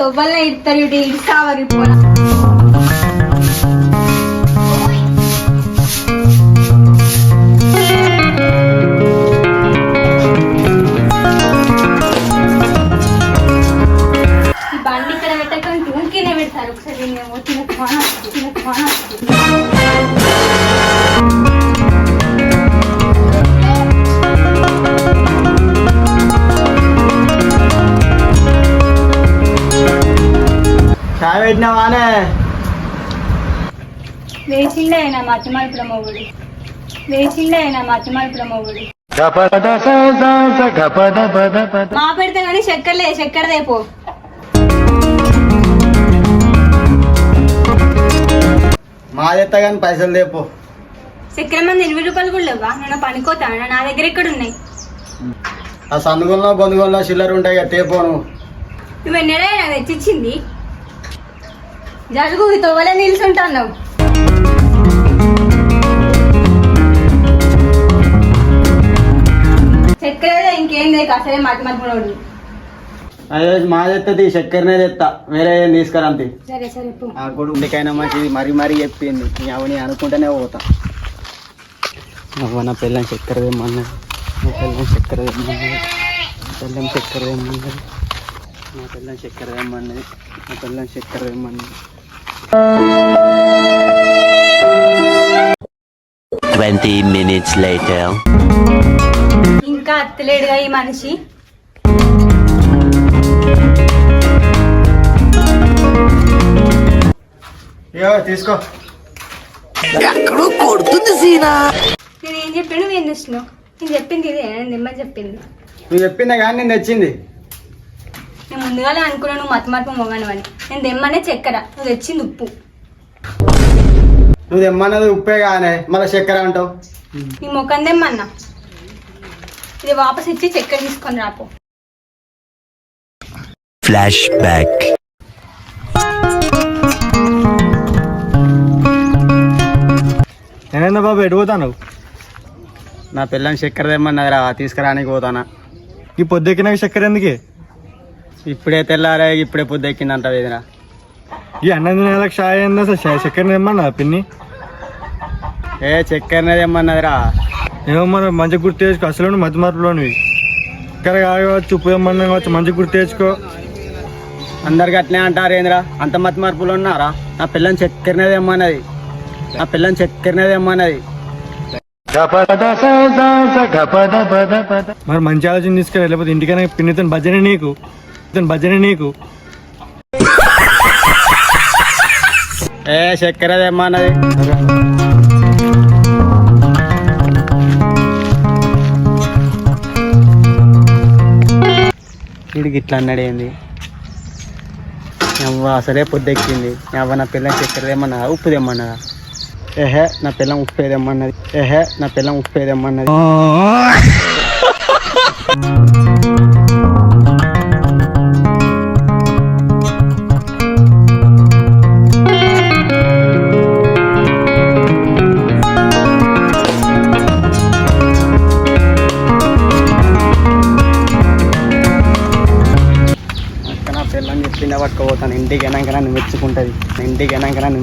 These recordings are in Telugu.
తొవ్వలనే ఇస్తారు ఇటు ఇస్తావరు ఇప్పుడు ఈ బండి ఇక్కడ పెట్టకంటే ఊరికేనే పెడతారు ఒకసారి మేము చాయ్ పెట్టినావానే వేసిండే అయినా మతిమార్పుల మొగుడు మా పెడితే కానీ చక్కెరదే పో మా చెత్త కానీ పైసలు లేపో చక్కెర మంది 8 రూపాయలు కూడా లేవా నేను పనికోతా నా దగ్గర ఎక్కడ ఉన్నాయి ఆ సందుగుల్లో బొందుగుల్లో చిల్లర ఉంటాయి కదా తేపోను నువ్వు ఎన్నడే నాకు తెచ్చిచ్చింది జరుగు తొవ్వలే నిల్చుంటాను చక్కెర ఇంకేం లేదు అసలే మతిమరుపునోడు అదే మా తెత్తది చక్కెరనే తెత్తా వేరే ఏం తీసుకురంతి సరే ఆ కొడుకుకైనా మంచిది మరీ చెప్పింది అవని అనుకుంటేనే పోతా నా పిల్లని చక్కెర తెమ్మన్నది నా పిల్లని చక్కెర తెమ్మన్నది 20 minutes later. ఇంకా అత్తలేడుగా ఈ మనిషి తీసుకో ఎక్కడో కొడుతుంది సీనా. నేనేం చెప్పాను నువ్వేం చూస్తున్నావు నేను చెప్పింది ఇదే నేను నిమ్మని చెప్పింది నువ్వు చెప్పిందా కానీ నేను తెచ్చింది నేను ముందుగానే అనుకున్నాను నువ్వు మతమార్పు మొగాను అని నేను తెమ్మనే చక్కెర నువ్వు తెచ్చింది ఉప్పు నువ్వు తెమ్మన్నది ఉప్పే కానీ మళ్ళీ చక్కెర అంటావు నీ ముఖం తెమ్మన్నా ఇది వాపస్ ఇచ్చి చక్కెర తీసుకొని రాపో ఫ్లాష్ బ్యాక్. నేనేందా బాబు ఎటు పోతాను నా పిల్లని చక్కెర తెమ్మన్నది రా తీసుకురానికి పోతానా ఈ పొద్దెక్కినాక చక్కెర ఎందుకే ఇప్పుడే తెల్లారే ఇప్పుడే పొద్దెక్కిందంట వేదినా ఈ అన్నం నెలకు షాయ్ అయింది అసలు చక్కెర తెమ్మన్నా పిన్ని చక్కెరనే తెమ్మన్నది రా ఏమో మనం మంచి గుర్తు తెచ్చుకో అసలు మధ్య మార్పులోనివి చక్కెర కావచ్చు ఉప్పు తెమ్మన్నా కావచ్చు మంచి గుర్తు తెచ్చుకో అందరికి అట్లే అంటారు ఏంద్రా అంత మధ్య మార్పులు ఉన్నారా నా పిల్లని చక్కెరనే తెమ్మన్నది మరి మంచి ఆలోచన తీసుకెళ్ళి లేకపోతే ఇంటికైనా పిన్నితో భజన నీకు చక్కెర తెమ్మన్నది వీడికి ఇట్లా అన్నాడు ఏంది అసలే పొద్దెక్కింది నా పిల్లని చక్కెర తెమ్మన్నదా ఉప్పు తెమ్మన్నదా నా పిల్లం ఉప్పేదమ్మన్నది నా పిల్లని చెప్పిందా పట్టుకోపోతాను ఇంటికి వెనాక నన్ను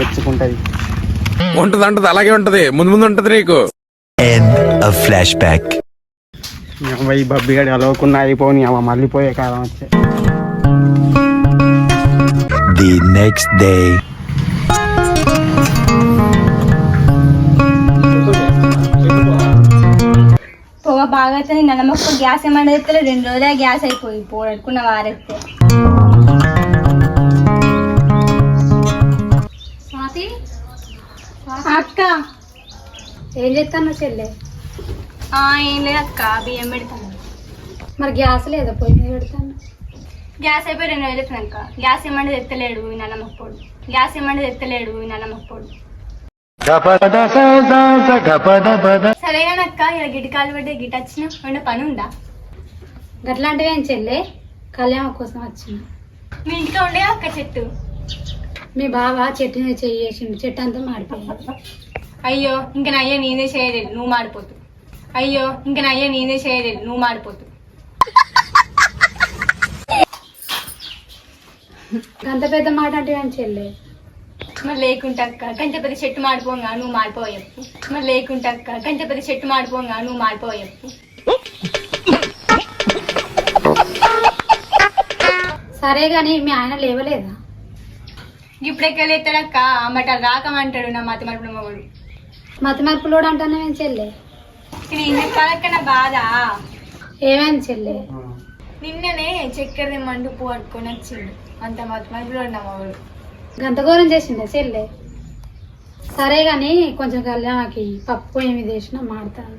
మెచ్చుకుంటది ఉంటది అలాగే ఉంటది ముందు ఉంటది నీకు. Flash back. ఈ బబ్బిగాడి అలవకున్నా అయిపోని మళ్ళీ పోయే కాలం వచ్చే ది నెక్స్ట్ డే. పొగ బాగా అయితే నల్లమొక్క గ్యాస్ ఏమన్నా ఎత్తే 2 రోజులే గ్యాస్ అయిపోయి పోడుకున్న వారెత్తే అక్క ఏం చేస్తాను చెల్లె ఏం లేదు అక్క బియ్యం పెడతాను మరి గ్యాస్ లేదా పొయ్యి మీద పెడతాను గ్యాస్ అయిపోయి 2 రోజులు అవుతుందక్క గ్యాస్ ఏమన్నా ఎత్తలేడు ఈ నల్లమొక్కోడు సరేగానక్క ఇలా గిటికాలు పడ్డే గిట వచ్చిన ఏమన్నా పని ఉందా గట్లాంటివి ఏం చెల్లె కళ్యాణం కోసం వచ్చిన మీ ఇంట్లో ఉండే అక్క చెట్టు మీ బావ చెట్టు మీద చేసిండు చెట్టు అంతా మాడిపోయింది అయ్యో ఇంక నయ్య నేనే చేయలేదు నువ్వు మాడిపోతు అంత పెద్ద మాట అంటే అని చెల్లె. మరి లేకుంటే అక్క కంచె పెద్ద చెట్టు మాడిపోగా నువ్వు మాడిపోవ చెప్పు. మరి లేకుంటే అక్క కంచె పెద్ద చెట్టు మాడిపోగా నువ్వు మాడిపోవ చెప్పు. సరే గాని మీ ఆయన లేవలేదా? ఇప్పుడెక్కలేస్తాడక్క అమ్మట రాకమంటాడు నా మతి మరుపుల మొగుడు. మతి మరుపులోడు అంటానేమేం చెల్లె? నేను చెప్పాలక్క నా బాధ. ఏమైంది చెల్లె? నిన్ననే చక్కెర తెమ్మంటూ పువ్వు పట్టుకొని వచ్చిండు. అంత మతి మరుపులోడు నా మొగుడు. గంతఘోరం చేసిండే చెల్లె. సరే గాని కొంచెం కళ్యాణకి పప్పు ఏమి చేసినా మాడతాను.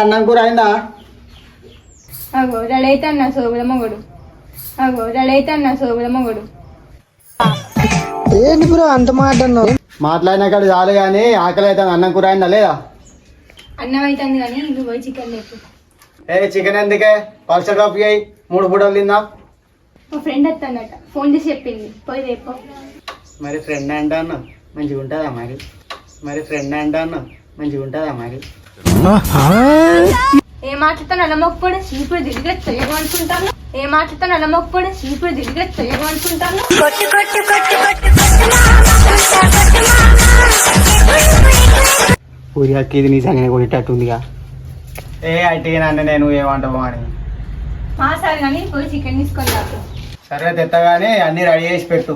అన్నం కూర అయిందా? అగో రెడైతే నా సోగుల మొగుడు. అగో రెడైతే నా సోగుల మొగుడు. ఏంటి బ్రో అంత మాట అన్నావు? మాట్లాడినా కాదు చాలు కానీ ఆకలి అవుతుంది. అన్నం కూర అయిందా లేదా? అన్నం అవుతుంది కానీ నువ్వు పోయి చికెన్ లేపు. చికెన్ ఎందుకే? పల్సర్ డ్రాప్ అయ్యి 3 పూటలు తిందా. మా ఫ్రెండ్ వస్తానట ఫోన్ చేసి చెప్పింది పోయి రేపు. మరి ఫ్రెండ్ అంటా అన్న మంచిగా ఉంటుందా మరి? మరి ఫ్రెండ్ అంటా అన్న మంచిగా ఉంటుందా మరి? ఏ మాటతో నల్లమొప్పుడు ఇప్పుడు దిగుగా చేయగలుగుతుంటాను. ఏ మాటతో నల్లమొప్పుడు ఇప్పుడు దిగుగా చేయగలుగుతుంటాను. పూరి అక్క ఇది నీ సంగనే కొట్టేటట్టుందిగా. అట్టిగా అన్న నేను ఏమంటావు అని. మా సార్ కానీ పోయి చికెన్ తీసుకొని రాకు. సరే తెత్తగానే అన్ని రెడీ చేసి పెట్టు.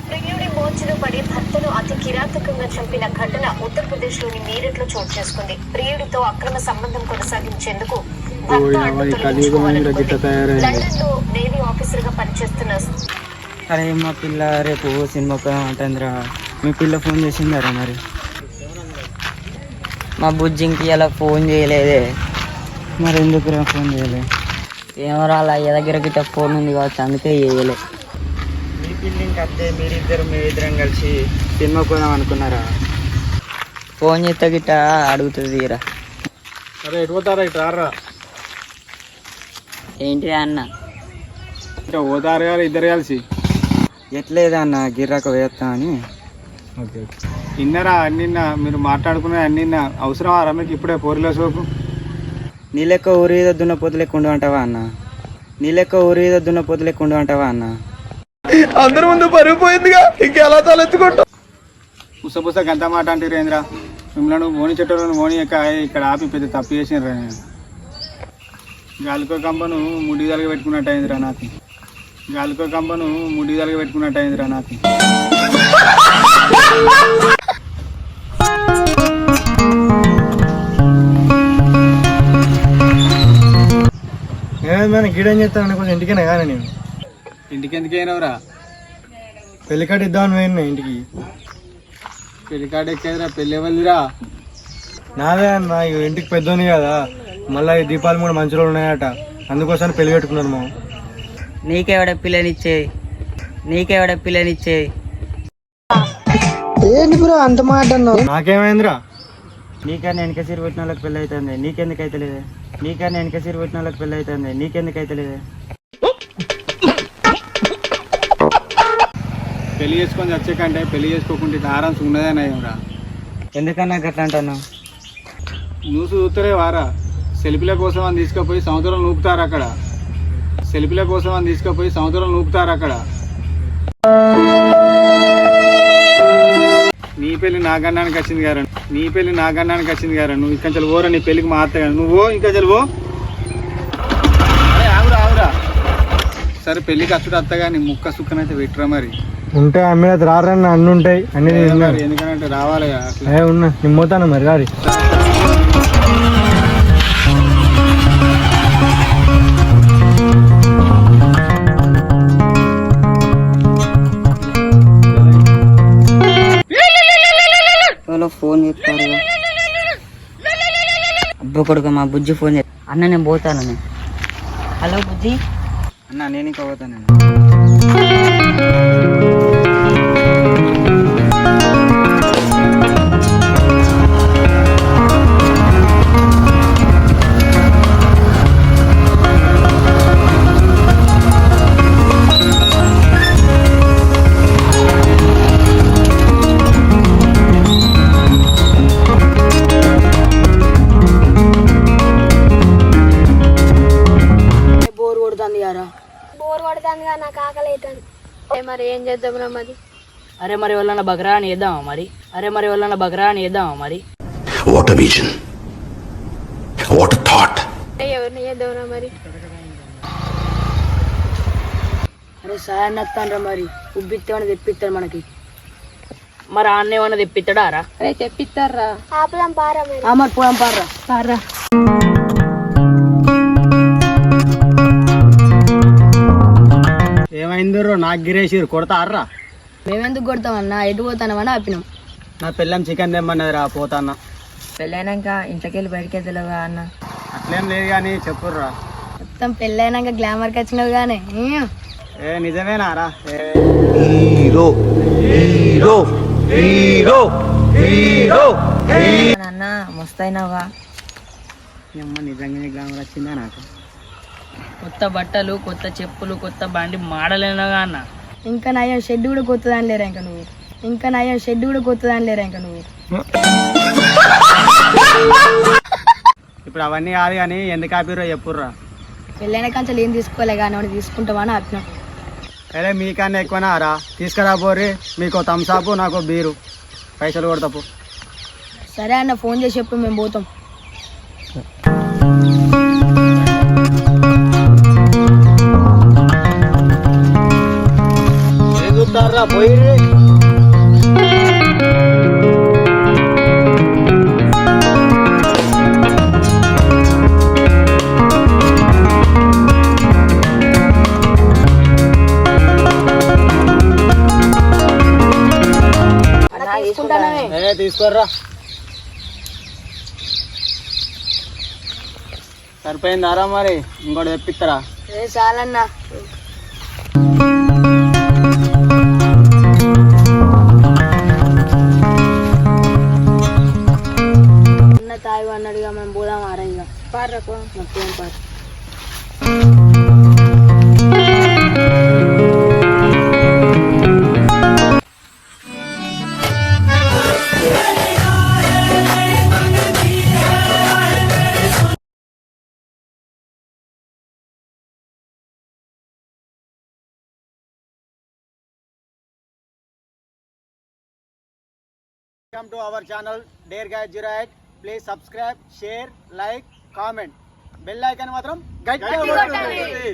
ప్రియుడి మోర్చులో పడి భర్తను అతి కిరాతకంగా చంపిన ఘటన ఉత్తరప్రదేశ్లోని మీరట్లో చోటు చేసుకుంది. ప్రియుడితో అక్రమ సంబంధం కొనసాగించేందుకు భర్త అడ్డు తొలగించుకోవాలనుకుంది. లండన్లో నేవీ ఆఫీసర్ గా పనిచేస్తున్న అరే మా పిల్ల రేపు సినిమా పోయామంటుందిరా. మీ పిల్ల ఫోన్ చేసిందారా మరి? మా బుజ్జింకి ఇలా ఫోన్ చేయలేదే. మరి ఎందుకురా ఫోన్ చేయలే? ఏమో వాళ్ళ అయ్య దగ్గర గిట్ట ఫోన్ ఉంది కావచ్చు అందుకే చేయలే. మీ పిల్లింకి అత్తే మేమిద్దరం కలిసి సినిమా పోదాం అనుకున్నారా? ఫోన్ చేస్తే గిట్ట అడుగుతుంది రా. సరే ఎటు పోతారా? ఇటు రారా. ఏంటి అన్న? ఇట్లా పోతారు కదా ఇద్దరు కలిసి. ఎట్లేదా అన్న గిర్రాక వేస్తా అని. ఓకే ఇన్నరా అన్నిన్న మీరు మాట్లాడుకునే అన్నిన్న అవసరమారా మీకు ఇప్పుడే పోరిలో సోపు? నీ లెక్క ఊరిదో దున్న పొద్దు లెక్క ఉండు అంటావా అన్న? నీ లెక్క ఊరిదో దున్న పొద్దు లెక్క ఉండు అంటావా అన్న? అందరి ముందు పరిగిపోయిందిగా ఇంకెలా తలెత్తుకుంటా. పుస గంత మాట అంటారు ఏంద్రా? మిమ్మల్ని మోని చెట్టు మోని ఇక్కడ ఆపి పెద్ద తప్పు చేసినరా. గాలికో కంపను ముడి తలగ పెట్టుకున్నట్టు అయిందిరా నాకు. గాలికో కంపను ముడి తలగ పెట్టుకున్నట్టు అయిందిరా నాకు. ఏమైనా గిడేం చేస్తాను కొంచెం ఇంటికైనా కానీ నేను. ఇంటికి ఎందుకు అయినావురా? పెళ్లి కార్డు ఇద్దామని పోయినా ఇంటికి. పెళ్లి కార్డు ఎక్కేదిరా? పెళ్ళి ఎవరిదిరా? నాదే అన్న. ఇంటికి పెద్దోని కదా, మళ్ళీ ఈ దీపాలు కూడా మంచి రోజులు ఉన్నాయట, అందుకోసం పెళ్లి పెట్టుకున్నాను. మా నీకెవడ పిల్లనిచ్చేది? నీకెవడ పిల్లనిచ్చేది? ఏంటి బ్రో అంత మాట అన్నావు? నాకేమైందిరా? నీకన్నా వెనక సిరి పెట్టిన వాళ్ళకి పెళ్ళి అవుతుంది, నీకెందుకు అయితే లేదే? నీకన్నా వెనక సిరి పెట్టిన వాళ్ళకి పెళ్ళి అవుతుంది, నీకెందుకు అయితే లేదే? పెళ్లి చేసుకొని వచ్చే కంటే పెళ్లి చేసుకోకుంటే ఆరాంశ ఉన్నదేనా? ఎందుకన్నా గట్లా అంటున్నావు? నువ్వు చూస్తరే వారా? సెల్ఫీల కోసం అని తీసుకుపోయి సముద్రం నూపుతారు అక్కడ. సెల్ఫీల కోసం అని తీసుకుపోయి సముద్రం నూపుతారు అక్కడ. నీ పెళ్లి నా గన్నానికి వచ్చింది గారా. నీ పెళ్లి నా గన్నానికి వచ్చింది గారా. నువ్వు ఇంకా చల్ పోరా, నీ పెళ్లికి మాత్రం కానీ నువ్వు ఇంకా చల్ పో. ఆవురా ఆవురా. సరే పెళ్లికి అచ్చుడు అత్తగా నీ ముక్క సుక్కనైతే పెట్టరా మరి. ఉంటాయి అమ్మే రారన్న అన్ని ఉంటాయి అన్ని. ఎందుకంటే రావాలి ఉన్నా నిమ్మతాను మరి రారి. ఫోన్ చెప్తారు అబ్బో కొడుకు మా బుజ్జి ఫోన్ చేస్తా. అన్న నేను పోతాను. హలో బుజ్జి అన్న నేను ఇంకా పోతాను. మరి ఏం చేద్దాంరా మరి? అరే మరి వాళ్ళన్న బకరా అని వేద్దామా మరి? మరి What a vision. What a thought. ఎవరిని చేద్దాంరా మరి? అరే సాయాన్ని వస్తానరా మరి ఉబ్బిత్తేమన్నా తెప్పిస్తాడు మనకి. మరి అన్న ఏమన్నా తెప్పిస్తాడా రా? అరే తెప్పిస్తారా? మరి పోదాం పార్రా. పారా. ఏమైందిరో నాకు గిరేసిరు కొడతారా? మేమెందుకు కొడతామన్నా? ఎటు పోతానమని ఆపినాం. నా పిల్లం చికెన్ తెమ్మన్నది రా, పోతాన్నా. పెళ్ళైనాక ఇంట్లోకి వెళ్ళి బయటకి వెళ్తలేవుగా అన్న. అట్లేం లేదు కానీ చెప్పుర్రా. మొత్తం పెళ్ళైనాక గ్లామర్కి వచ్చినావు కానీ. ఏ నిజమేనా రా? Hero. Hero. Hero. Hero. అన్న మస్తైనావా? అమ్మ నిజంగానే గ్లామర్ వచ్చిందా నాకు? కొత్త బట్టలు, కొత్త చెప్పులు, కొత్త బండి మాడలేనుగా అన్న. ఇంకా నయం షెడ్ కూడా కొత్తదాని లేరా ఇంకా నువ్వు. ఇప్పుడు అవన్నీ కాదు కానీ ఎందుకు ఆపిర్రో చెప్పుర్రా. పెళ్ళైన కంచెలు ఏం తీసుకోలే కానీ వాడు తీసుకుంటామని ఆపినాం. అరే మీకన్నా ఎక్కువనా రా? తీసుకురా పోరి, మీకు థమ్సాపు నాకు బీరు, పైసలు కొడతాపు. సరే అన్న ఫోన్ చేసి చెప్పు, మేము పోతాం. పోయి తీసుకోర్రా. సరిపోయిందారా మరి? ఇంకోటి తెప్పిస్తారా? చాలన్నా. అన్న తాయి అన్నాడుగా, మేము పోదాం ఆరైగా. పారా పో. మొత్తం పారు. Welcome to our channel Dare Guy 08. Please subscribe, share, like, comment. Bell icon మాత్రం గట్టిగా కొట్టండి.